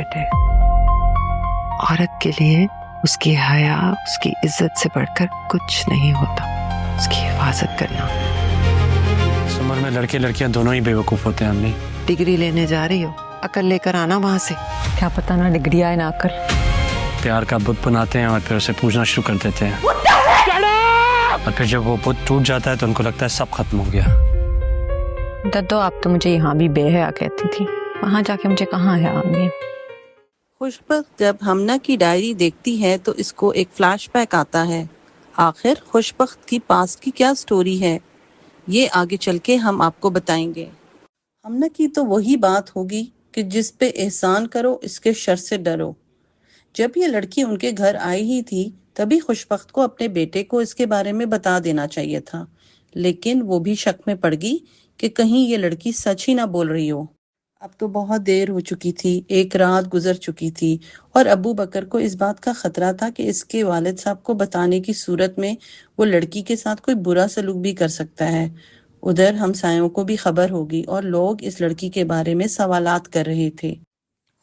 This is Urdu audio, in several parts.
بیٹے. عورت کے لیے اس کی حیا، اس کی عزت سے بڑھ کر کچھ نہیں ہوتا. اس کی حفاظت کرنا. اس عمر میں لڑکے لڑکیاں دونوں ہی بے وقوف ہوتے ہیں امی. ڈگری لینے جا رہی ہو، عقل لے کر آنا وہاں سے. کیا پتہ نا ڈگری آئے نہ عقل. پیار کا بت بناتے ہیں اور پھر اسے پوجنا شروع کر دیتے ہیں، اور پھر جب وہ بت ٹوٹ جاتا ہے تو ان کو لگتا ہے سب ختم ہو گیا. ددو آپ تو مجھے یہاں بھی بے حیا کہتی تھی، وہاں جا کے مجھے کہاں حیا آ گئی. خوشبخت جب ہمنا کی ڈائری دیکھتی ہے تو اس کو ایک فلیش بیک آتا ہے. آخر خوشبخت کی پاس کی کیا سٹوری ہے، یہ آگے چل کے ہم آپ کو بتائیں گے. ہمنا کی تو وہی بات ہوگی کہ جس پہ احسان کرو اس کے شر سے ڈرو. جب یہ لڑکی ان کے گھر آئی ہی تھی تبھی خوشبخت کو اپنے بیٹے کو اس کے بارے میں بتا دینا چاہیے تھا، لیکن وہ بھی شک میں پڑ گئی کہ کہیں یہ لڑکی سچ ہی نہ بول رہی ہو. اب تو بہت دیر ہو چکی تھی، ایک رات گزر چکی تھی، اور ابو بکر کو اس بات کا خطرہ تھا کہ اس کے والد صاحب کو بتانے کی صورت میں وہ لڑکی کے ساتھ کوئی برا سلوک بھی کر سکتا ہے. ادھر ہمسایوں کو بھی خبر ہوگی اور لوگ اس لڑکی کے بارے میں سوالات کر رہے تھے.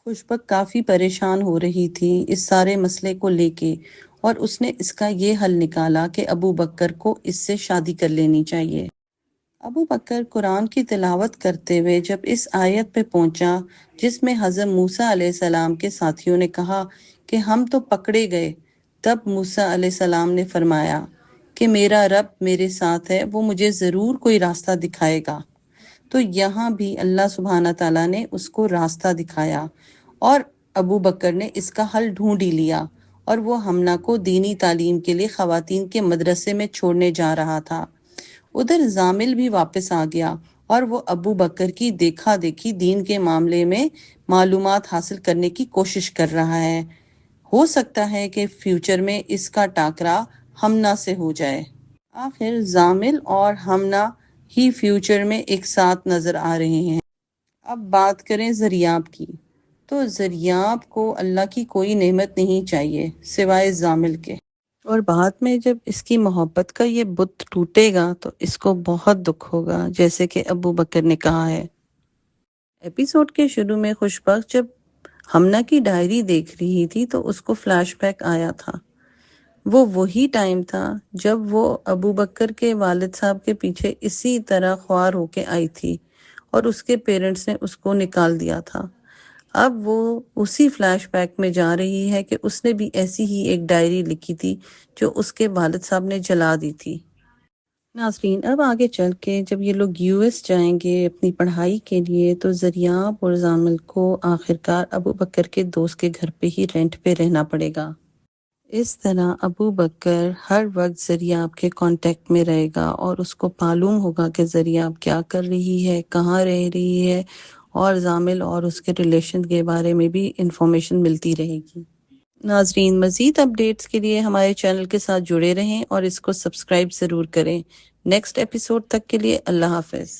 خوشبخت کافی پریشان ہو رہی تھی اس سارے مسئلے کو لے کے، اور اس نے اس کا یہ حل نکالا کہ ابو بکر کو اس سے شادی کر لینی چاہیے. ابو بکر قرآن کی تلاوت کرتے ہوئے جب اس آیت پہ پہنچا جس میں حضرت موسیٰ علیہ السلام کے ساتھیوں نے کہا کہ ہم تو پکڑے گئے، تب موسیٰ علیہ السلام نے فرمایا کہ میرا رب میرے ساتھ ہے، وہ مجھے ضرور کوئی راستہ دکھائے گا. تو یہاں بھی اللہ سبحانہ تعالیٰ نے اس کو راستہ دکھایا اور ابو بکر نے اس کا حل ڈھونڈ ہی لیا، اور وہ ہمنا کو دینی تعلیم کے لیے خواتین کے مدرسے میں چھوڑنے جا رہا تھا. ادھر زامل بھی واپس آ گیا اور وہ ابو بکر کی دیکھا دیکھی دین کے معاملے میں معلومات حاصل کرنے کی کوشش کر رہا ہے. ہو سکتا ہے کہ فیوچر میں اس کا ٹاکرا ہمنا سے ہو جائے. آخر زامل اور ہمنا ہی فیوچر میں ایک ساتھ نظر آ رہے ہیں. اب بات کریں زریاب کی، تو زریاب کو اللہ کی کوئی نعمت نہیں چاہیے سوائے زامل کے، اور بعد میں جب اس کی محبت کا یہ بت ٹوٹے گا تو اس کو بہت دکھ ہوگا، جیسے کہ ابو بکر نے کہا ہے. ایپیسوڈ کے شروع میں خوشبخت جب ہمنا کی ڈائری دیکھ رہی تھی تو اس کو فلیش بیک آیا تھا. وہ وہی ٹائم تھا جب وہ ابو بکر کے والد صاحب کے پیچھے اسی طرح خوار ہو کے آئی تھی اور اس کے پیرنٹس نے اس کو نکال دیا تھا. اب وہ اسی فلیش بیک میں جا رہی ہے کہ اس نے بھی ایسی ہی ایک ڈائری لکھی تھی جو اس کے والد صاحب نے جلا دی تھی. ناظرین، اب آگے چل کے جب یہ لوگ یو ایس جائیں گے اپنی پڑھائی کے لیے تو زریاب اور زامل کو آخرکار ابو بکر کے دوست کے گھر پہ ہی رینٹ پہ رہنا پڑے گا. اس طرح ابو بکر ہر وقت زریاب کے کانٹیکٹ میں رہے گا اور اس کو معلوم ہوگا کہ زریاب کیا کر رہی ہے، کہاں رہ رہی ہے، اور زامل اور اس کے ریلیشن کے بارے میں بھی انفارمیشن ملتی رہے گی. ناظرین، مزید اپڈیٹس کے لیے ہمارے چینل کے ساتھ جڑے رہیں اور اس کو سبسکرائب ضرور کریں. نیکسٹ ایپیسوڈ تک کے لیے اللہ حافظ.